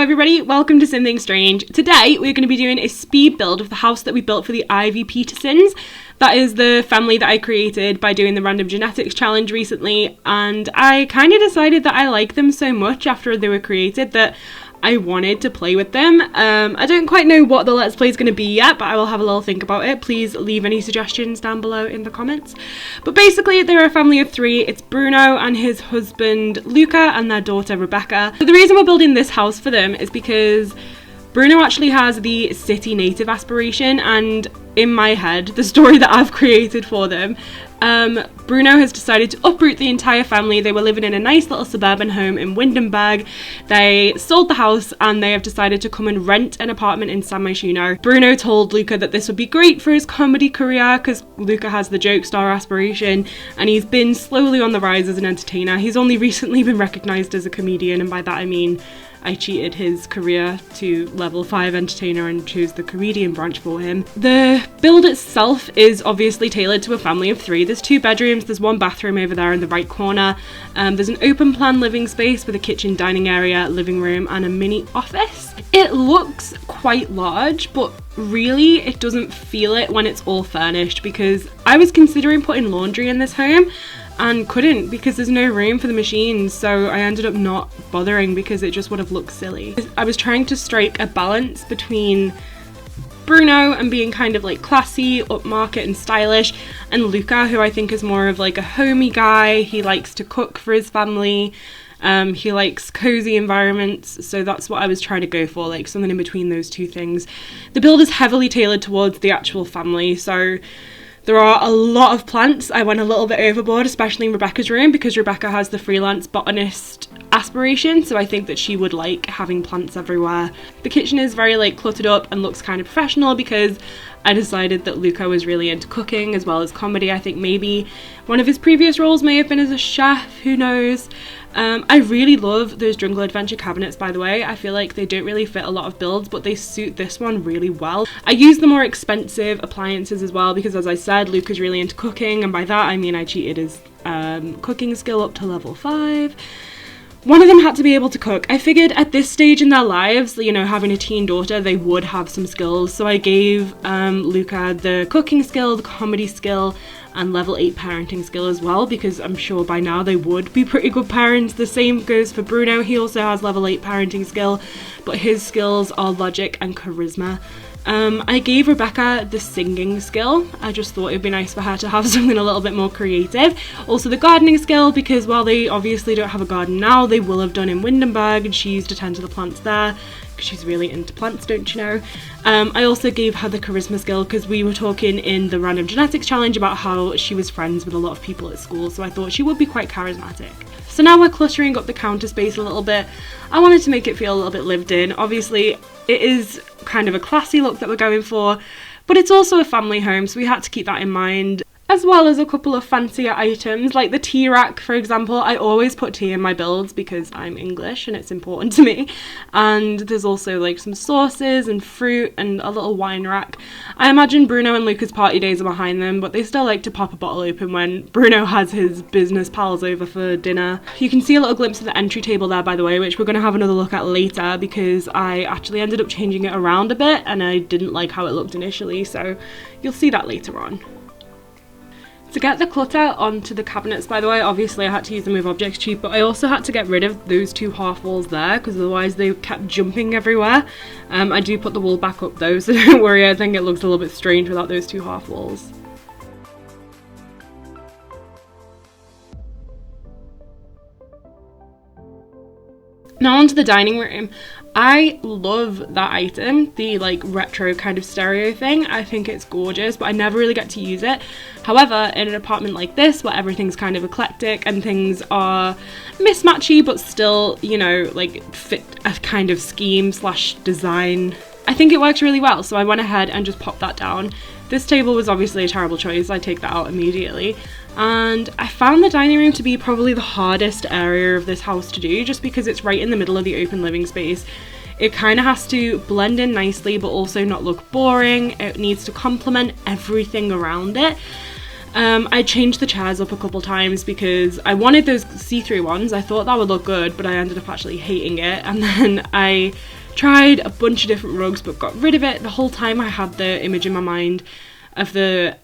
Hello everybody, welcome to Something Strange. Today we're going to be doing a speed build of the house that we built for the Ivy Petersons. That is the family that I created by doing the random genetics challenge recently, and I kind of decided that I like them so much after they were created that I wanted to play with them. I don't quite know what the Let's Play is going to be yet, but I will have a little think about it. Please leave any suggestions down below in the comments. But basically, they're a family of three. It's Bruno and his husband Luca and their daughter Rebecca. So the reason we're building this house for them is because Bruno actually has the city native aspiration, and in my head, the story that I've created for them, Bruno has decided to uproot the entire family. They were living in a nice little suburban home in Windenburg. They sold the house and they have decided to come and rent an apartment in San Myshuno. Bruno told Luca that this would be great for his comedy career because Luca has the joke star aspiration and he's been slowly on the rise as an entertainer. He's only recently been recognised as a comedian, and by that I mean I cheated his career to level 5 entertainer and chose the comedian branch for him. The build itself is obviously tailored to a family of three. There's 2 bedrooms, there's 1 bathroom over there in the right corner. There's an open plan living space with a kitchen, dining area, living room and a mini office. It looks quite large, but really it doesn't feel it when it's all furnished, because I was considering putting laundry in this home and couldn't because there's no room for the machines, so I ended up not bothering because it just would have looked silly. I was trying to strike a balance between Bruno and being kind of like classy, upmarket and stylish, and Luca, who I think is more of like a homey guy. He likes to cook for his family, he likes cozy environments, so that's what I was trying to go for, like something in between those two things. The build is heavily tailored towards the actual family, so there are a lot of plants. I went a little bit overboard, especially in Rebecca's room, because Rebecca has the freelance botanist aspiration, so I think that she would like having plants everywhere. The kitchen is very like cluttered up and looks kind of professional because I decided that Luca was really into cooking as well as comedy. I think maybe one of his previous roles may have been as a chef, who knows. I really love those Jungle Adventure cabinets, by the way. I feel like they don't really fit a lot of builds, but they suit this one really well. I use the more expensive appliances as well because, as I said, Luca's really into cooking, and by that I mean I cheated his cooking skill up to level 5. One of them had to be able to cook. I figured at this stage in their lives, you know, having a teen daughter, they would have some skills. So I gave Luca the cooking skill, the comedy skill, and level 8 parenting skill as well, because I'm sure by now they would be pretty good parents. The same goes for Bruno. He also has level 8 parenting skill, but his skills are logic and charisma. I gave Rebecca the singing skill. I just thought it'd be nice for her to have something a little bit more creative. Also the gardening skill, because while they obviously don't have a garden now, they will have done in Windenburg, and she used to tend to the plants there because she's really into plants, don't you know. I also gave her the charisma skill because we were talking in the random genetics challenge about how she was friends with a lot of people at school, so I thought she would be quite charismatic. So now we're cluttering up the counter space a little bit. I wanted to make it feel a little bit lived in. Obviously it is kind of a classy look that we're going for, but it's also a family home, so we had to keep that in mind, as well as a couple of fancier items like the tea rack, for example. I always put tea in my builds because I'm English and it's important to me. And there's also like some sauces and fruit and a little wine rack. I imagine Bruno and Luca's party days are behind them, but they still like to pop a bottle open when Bruno has his business pals over for dinner. You can see a little glimpse of the entry table there, by the way, which we're going to have another look at later because I actually ended up changing it around a bit and I didn't like how it looked initially, so you'll see that later on. To get the clutter onto the cabinets, by the way, obviously I had to use the Move Objects cheat, but I also had to get rid of those 2 half walls there because otherwise they kept jumping everywhere. I do put the wall back up though, so don't worry, I think it looks a little bit strange without those 2 half walls. Now onto the dining room. I love that item, the like retro kind of stereo thing. I think it's gorgeous, but I never really get to use it. However, in an apartment like this where everything's kind of eclectic and things are mismatchy but still, you know, like fit a kind of scheme slash design, I think it works really well, so I went ahead and just popped that down. This table was obviously a terrible choice, I take that out immediately. And I found the dining room to be probably the hardest area of this house to do, just because it's right in the middle of the open living space. It kind of has to blend in nicely but also not look boring. It needs to complement everything around it. I changed the chairs up a couple times because I wanted those see-through ones. I thought that would look good, but I ended up actually hating it. And then I tried a bunch of different rugs but got rid of it. The whole time I had the image in my mind of the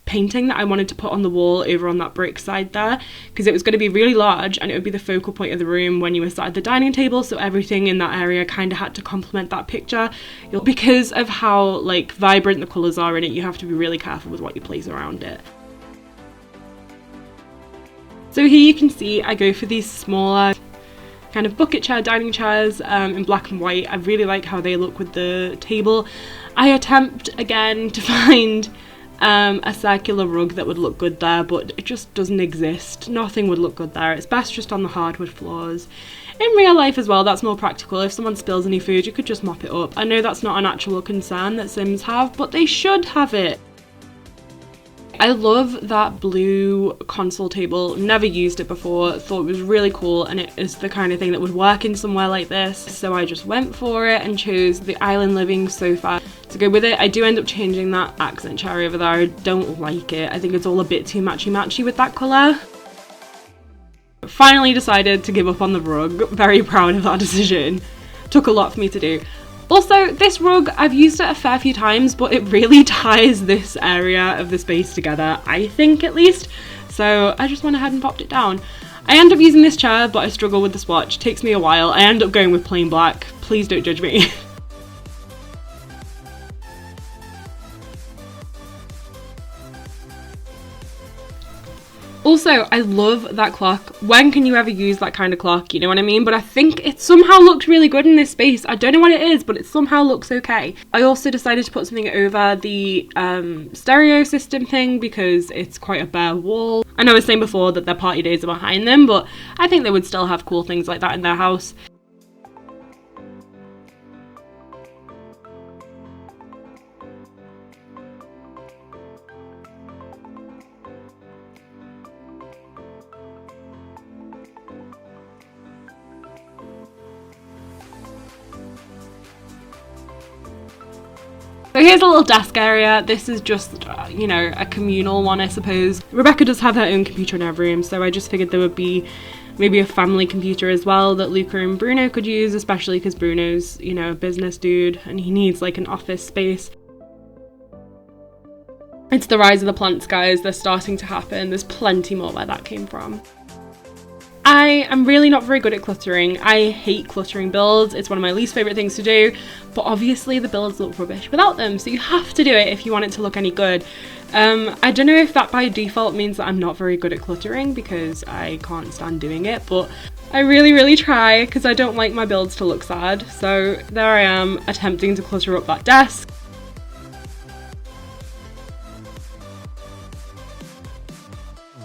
painting that I wanted to put on the wall over on that brick side there, because it was going to be really large and it would be the focal point of the room when you were sat at the dining table, so everything in that area kind of had to complement that picture. Because of how like vibrant the colours are in it, you have to be really careful with what you place around it. So here you can see I go for these smaller kind of bucket chair dining chairs in black and white. I really like how they look with the table. I attempt again to find a circular rug that would look good there, but it just doesn't exist. Nothing would look good there. It's best just on the hardwood floors. In real life as well, that's more practical. If someone spills any food, you could just mop it up. I know that's not an actual concern that Sims have, but they should have it. I love that blue console table. Never used it before, thought it was really cool, and it is the kind of thing that would work in somewhere like this. So I just went for it and chose the island living sofa to go with it. I do end up changing that accent chair over there. I don't like it. I think it's all a bit too matchy-matchy with that colour. Finally decided to give up on the rug. Very proud of that decision. Took a lot for me to do. Also, this rug, I've used it a fair few times, but it really ties this area of the space together, I think at least. So I just went ahead and popped it down. I end up using this chair, but I struggle with the swatch. It takes me a while. I end up going with plain black. Please don't judge me. Also, I love that clock. When can you ever use that kind of clock? You know what I mean? But I think it somehow looks really good in this space. I don't know what it is, but it somehow looks okay. I also decided to put something over the stereo system thing because it's quite a bare wall. I know I was saying before that their party days are behind them, but I think they would still have cool things like that in their house. So here's a little desk area. This is just, you know, a communal one, I suppose. Rebecca does have her own computer in her room, so I just figured there would be maybe a family computer as well that Luca and Bruno could use, especially because Bruno's, you know, a business dude and he needs like an office space. It's the rise of the plants, guys. They're starting to happen. There's plenty more where that came from. I am really not very good at cluttering. I hate cluttering builds. It's one of my least favourite things to do, but obviously the builds look rubbish without them, so you have to do it if you want it to look any good. I don't know if that by default means that I'm not very good at cluttering because I can't stand doing it, but I really try because I don't like my builds to look sad. So there I am attempting to clutter up that desk.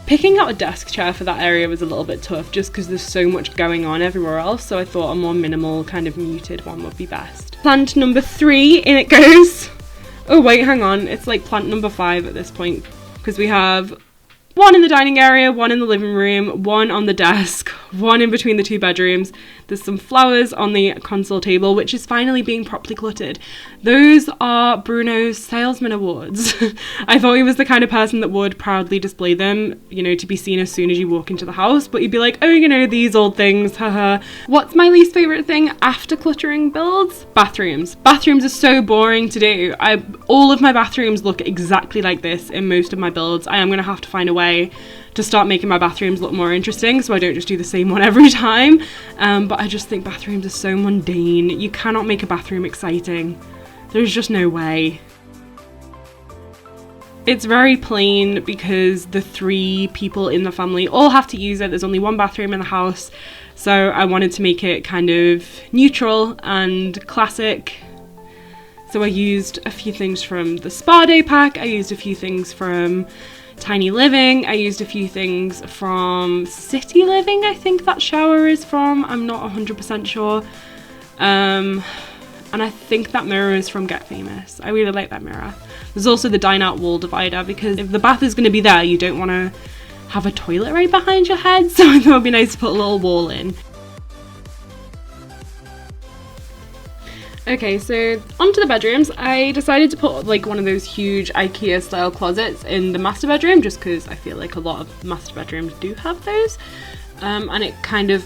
Picking out a desk chair for that area was a little bit tough just because there's so much going on everywhere else, so I thought a more minimal, kind of muted one would be best. Plant number 3, in it goes. Oh wait, hang on, it's like plant number 5 at this point because we have one in the dining area, one in the living room, one on the desk, one in between the 2 bedrooms. There's some flowers on the console table, which is finally being properly cluttered. Those are Bruno's salesman awards. I thought he was the kind of person that would proudly display them, you know, to be seen as soon as you walk into the house, but he'd be like, oh, you know, these old things, haha. What's my least favourite thing after cluttering builds? Bathrooms. Bathrooms are so boring to do. All of my bathrooms look exactly like this in most of my builds. I am going to have to find a way to start making my bathrooms look more interesting so I don't just do the same one every time. But I just think bathrooms are so mundane. You cannot make a bathroom exciting. There's just no way. It's very plain because the 3 people in the family all have to use it. There's only one bathroom in the house, so I wanted to make it kind of neutral and classic. So I used a few things from the Spa Day pack, I used a few things from Tiny Living, I used a few things from City Living, I think that shower is from, I'm not 100% sure. And I think that mirror is from Get Famous. I really like that mirror. There's also the dine out wall divider because if the bath is going to be there, you don't want to have a toilet right behind your head, so I thought it would be nice to put a little wall in. Okay, so onto the bedrooms. I decided to put like one of those huge IKEA style closets in the master bedroom just because I feel like a lot of master bedrooms do have those. And it kind of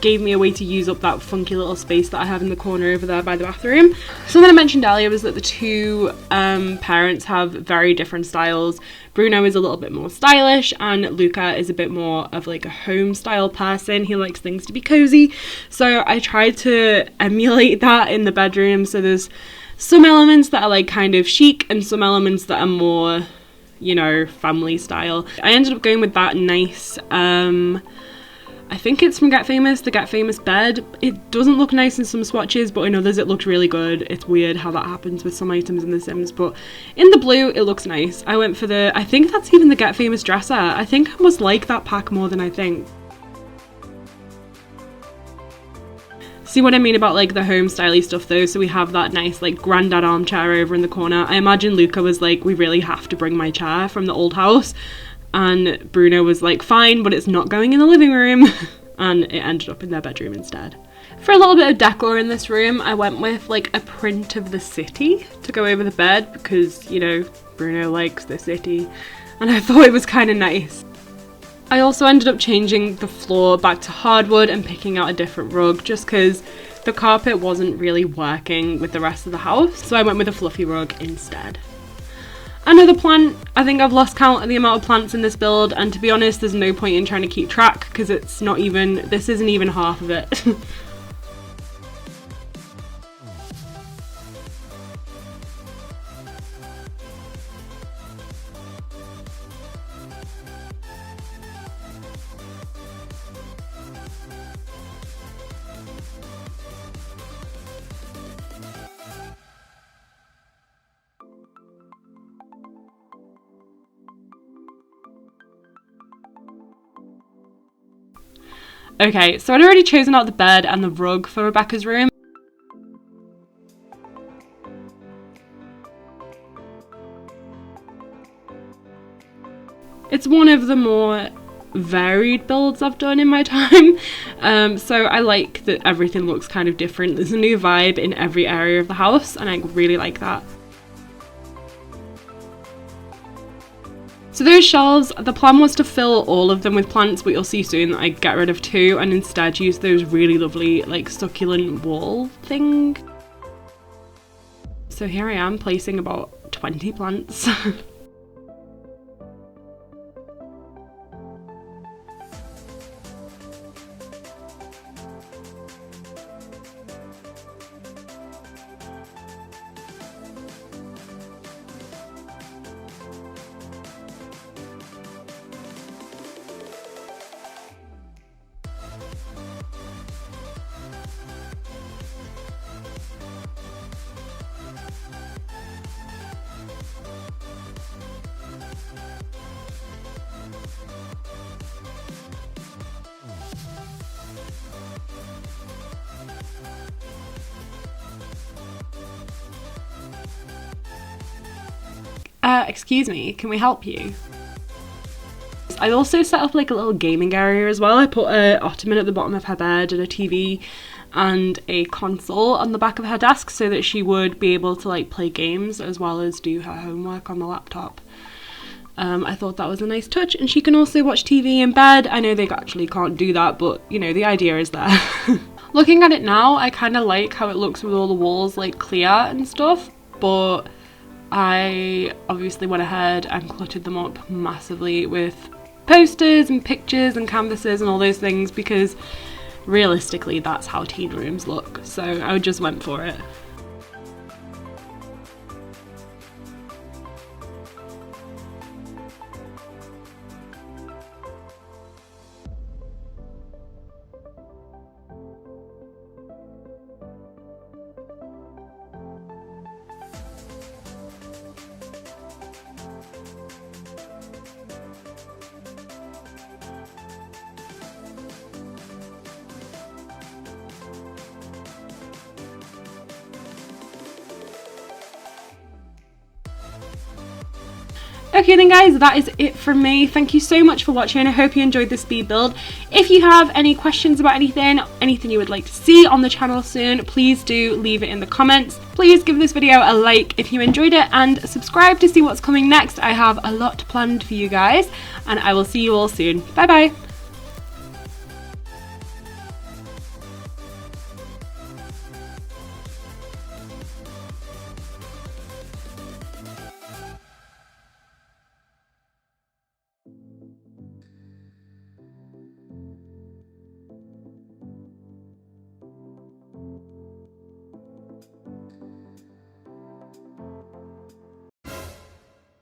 gave me a way to use up that funky little space that I have in the corner over there by the bathroom. Something I mentioned earlier was that the two parents have very different styles. Bruno is a little bit more stylish and Luca is a bit more of like a home style person. He likes things to be cozy. So I tried to emulate that in the bedroom. So there's some elements that are like kind of chic and some elements that are more, you know, family style. I ended up going with that nice I think it's from Get Famous, the Get Famous bed. It doesn't look nice in some swatches, but in others it looked really good. It's weird how that happens with some items in The Sims, but in the blue it looks nice. I went for I think that's even the Get Famous dresser. I think I must like that pack more than I think. See what I mean about like the home styly stuff though? So we have that nice like granddad armchair over in the corner. I imagine Luca was like, we really have to bring my chair from the old house. And Bruno was like, fine, but it's not going in the living room. And it ended up in their bedroom instead. For a little bit of decor in this room, I went with like a print of the city to go over the bed because, you know, Bruno likes the city. And I thought it was kind of nice. I also ended up changing the floor back to hardwood and picking out a different rug just because the carpet wasn't really working with the rest of the house. So I went with a fluffy rug instead. Another plant, I think I've lost count of the amount of plants in this build, and to be honest there's no point in trying to keep track because it's not even, this isn't even half of it. Okay, so I'd already chosen out the bed and the rug for Rebecca's room. It's one of the more varied builds I've done in my time, so I like that everything looks kind of different. There's a new vibe in every area of the house and I really like that. So those shelves, the plan was to fill all of them with plants, but you'll see soon that I get rid of 2 and instead use those really lovely like succulent wall thing. So here I am placing about 20 plants. Excuse me, can we help you? I also set up like a little gaming area as well. I put an ottoman at the bottom of her bed and a TV and a console on the back of her desk so that she would be able to like play games as well as do her homework on the laptop. I thought that was a nice touch, and she can also watch TV in bed. I know they actually can't do that, but you know, the idea is there. Looking at it now, I kind of like how it looks with all the walls like clear and stuff, but I obviously went ahead and cluttered them up massively with posters and pictures and canvases and all those things because realistically that's how teen rooms look, so I just went for it. Okay then guys, that is it from me. Thank you so much for watching. I hope you enjoyed this speed build. If you have any questions about anything you would like to see on the channel soon, please do leave it in the comments. Please give this video a like if you enjoyed it, and subscribe to see what's coming next. I have a lot planned for you guys, and I will see you all soon. Bye bye.